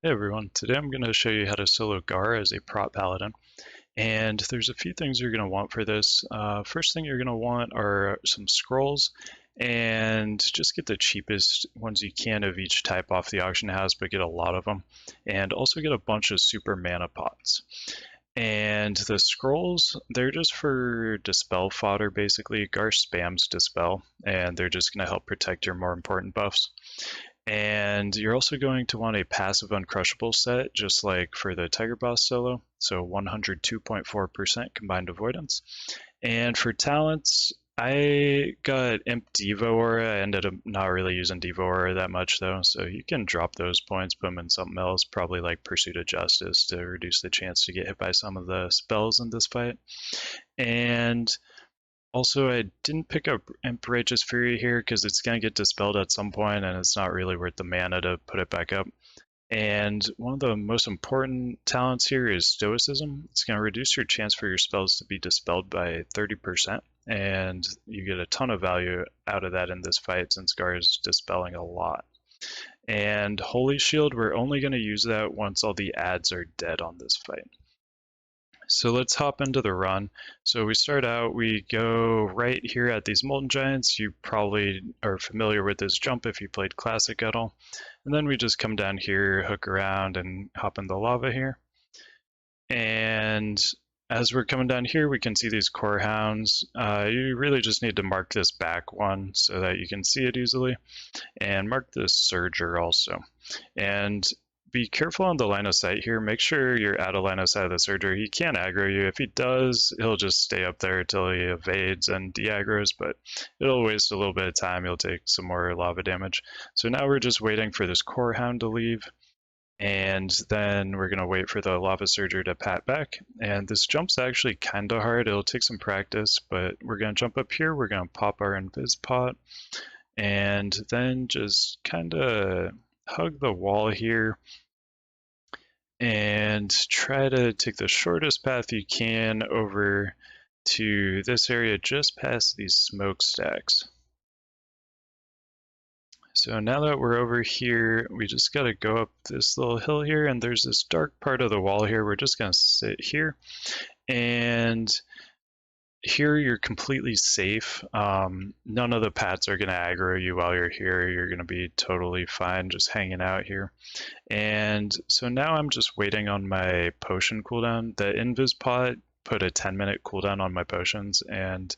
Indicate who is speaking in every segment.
Speaker 1: Hey everyone, today I'm going to show you how to solo Garr as a Prot Paladin. And there's a few things you're going to want for this. First thing you're going to want are some scrolls, and just get the cheapest ones you can of each type off the auction house, but get a lot of them. And also get a bunch of super mana pots. And the scrolls, they're just for Dispel fodder basically. Garr spams Dispel, and they're just going to help protect your more important buffs. And you're also going to want a passive uncrushable set, just like for the Tiger Boss solo, so 102.4% combined avoidance. And for talents, I got Imp Devo Aura. I ended up not really using Devo Aura that much though, so you can drop those points, put them in something else, probably like Pursuit of Justice to reduce the chance to get hit by some of the spells in this fight. And also, I didn't pick up Imp Righteous Fury here because it's going to get dispelled at some point and it's not really worth the mana to put it back up. And one of the most important talents here is Stoicism. It's going to reduce your chance for your spells to be dispelled by 30%, and you get a ton of value out of that in this fight since Garr is dispelling a lot. And Holy Shield, we're only going to use that once all the ads are dead on this fight. So let's hop into the run. So we start out, we go right here at these Molten Giants. You probably are familiar with this jump if you played Classic at all. And then we just come down here, hook around, and hop in the lava here. And as we're coming down here, we can see these Core Hounds. You really just need to mark this back one so that you can see it easily. And mark this Surger also. And be careful on the line of sight here. Make sure you're out of line of sight of the Surger. He can aggro you. If he does, he'll just stay up there until he evades and de-aggros, but it'll waste a little bit of time. You'll take some more lava damage. So now we're just waiting for this Core Hound to leave, and then we're going to wait for the Lava Surger to pat back. And this jump's actually kind of hard. It'll take some practice, but we're going to jump up here. We're going to pop our Invis Pot, and then just kind of hug the wall here and try to take the shortest path you can over to this area just past these smokestacks. So now that we're over here, we just got to go up this little hill here, and there's this dark part of the wall here. We're just going to sit here, and here you're completely safe. None of the pats are going to aggro you while you're here. You're going to be totally fine just hanging out here. And so now I'm just waiting on my potion cooldown. The Invis pot put a 10-minute cooldown on my potions, and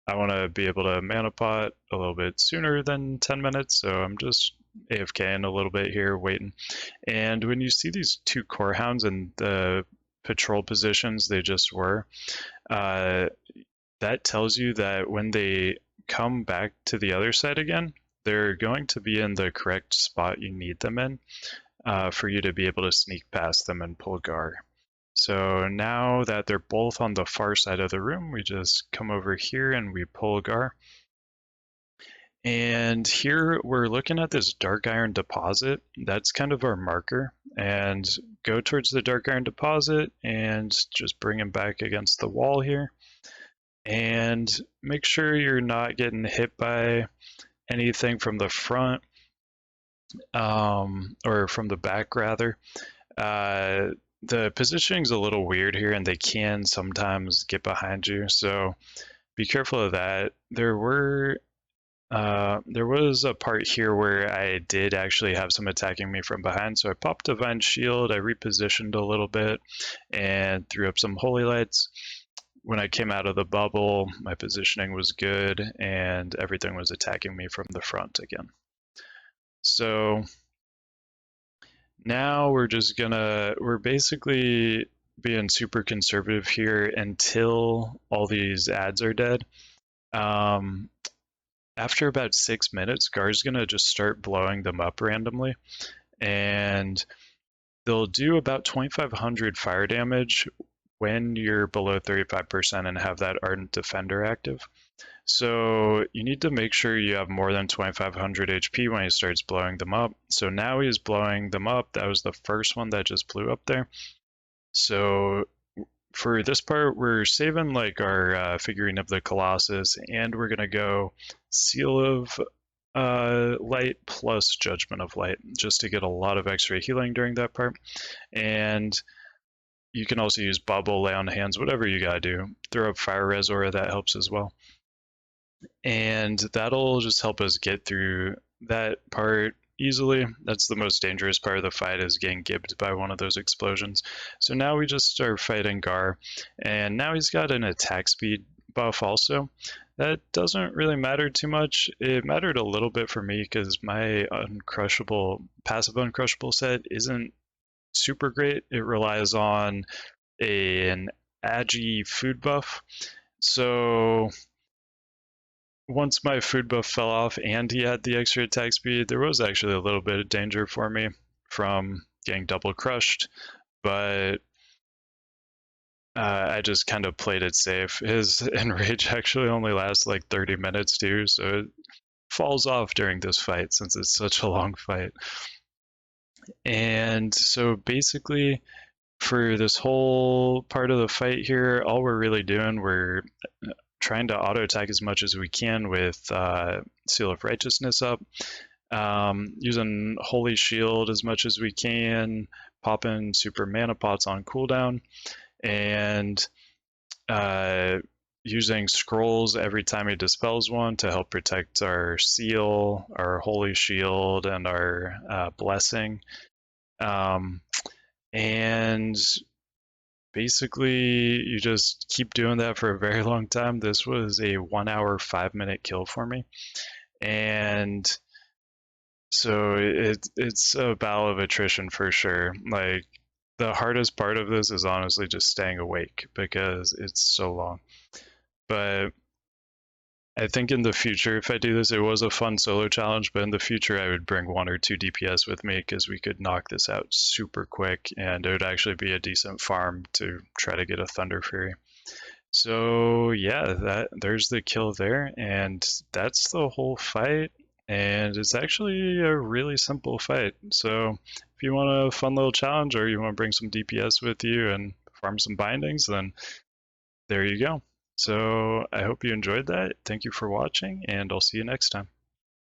Speaker 1: I want to be able to mana pot a little bit sooner than 10 minutes, so I'm just AFKing a little bit here, waiting. And when you see these two Core Hounds in the patrol positions they just were, that tells you that when they come back to the other side again, they're going to be in the correct spot you need them in for you to be able to sneak past them and pull Garr. So now that they're both on the far side of the room, we just come over here and we pull Garr. And here we're looking at this Dark Iron deposit. That's kind of our marker. And go towards the Dark Iron deposit and just bring him back against the wall here. And make sure you're not getting hit by anything from the front, or from the back rather. The positioning's a little weird here, and they can sometimes get behind you, so be careful of that. There was a part here where I did actually have some attacking me from behind, so I popped Divine Shield, I repositioned a little bit, and threw up some Holy Lights. When I came out of the bubble, my positioning was good, and everything was attacking me from the front again. So now we're basically being super conservative here until all these ads are dead. After about 6 minutes, Garr's gonna just start blowing them up randomly, and they'll do about 2,500 fire damage when you're below 35% and have that Ardent Defender active. So you need to make sure you have more than 2,500 HP when he starts blowing them up. So now he's blowing them up. That was the first one that just blew up there. So for this part, we're saving like our figurine of the Colossus, and we're gonna go Seal of light plus Judgment of Light, just to get a lot of extra healing during that part. And you can also use Bubble, Lay on Hands, whatever you gotta do. Throw up Fire Res Aura, that helps as well. And that'll just help us get through that part easily. That's the most dangerous part of the fight, is getting gibbed by one of those explosions. So now we just start fighting Garr, and now he's got an attack speed buff also. That doesn't really matter too much. It mattered a little bit for me because my uncrushable passive uncrushable set isn't super great. It relies on an agi food buff. So once my food buff fell off and he had the extra attack speed, there was actually a little bit of danger for me from getting double crushed, but I just kind of played it safe. His enrage actually only lasts like 30 minutes too, so it falls off during this fight since it's such a long fight. And so basically, for this whole part of the fight here, all we're really doing, we're trying to auto attack as much as we can with Seal of Righteousness up, using Holy Shield as much as we can, popping super mana pots on cooldown, and using scrolls every time he dispels one to help protect our seal, our Holy Shield, and our blessing. And basically, you just keep doing that for a very long time. This was a 1 hour, 5-minute kill for me. And so it's a battle of attrition for sure. Like, the hardest part of this is honestly just staying awake because it's so long. But I think in the future, if I do this, it was a fun solo challenge, but in the future, I would bring 1 or 2 DPS with me because we could knock this out super quick, and it would actually be a decent farm to try to get a Thunder Fury. So yeah, there's the kill there, and that's the whole fight. And it's actually a really simple fight. So if you want a fun little challenge, or you want to bring some DPS with you and farm some bindings, then there you go. So I hope you enjoyed that. Thank you for watching, and I'll see you next time.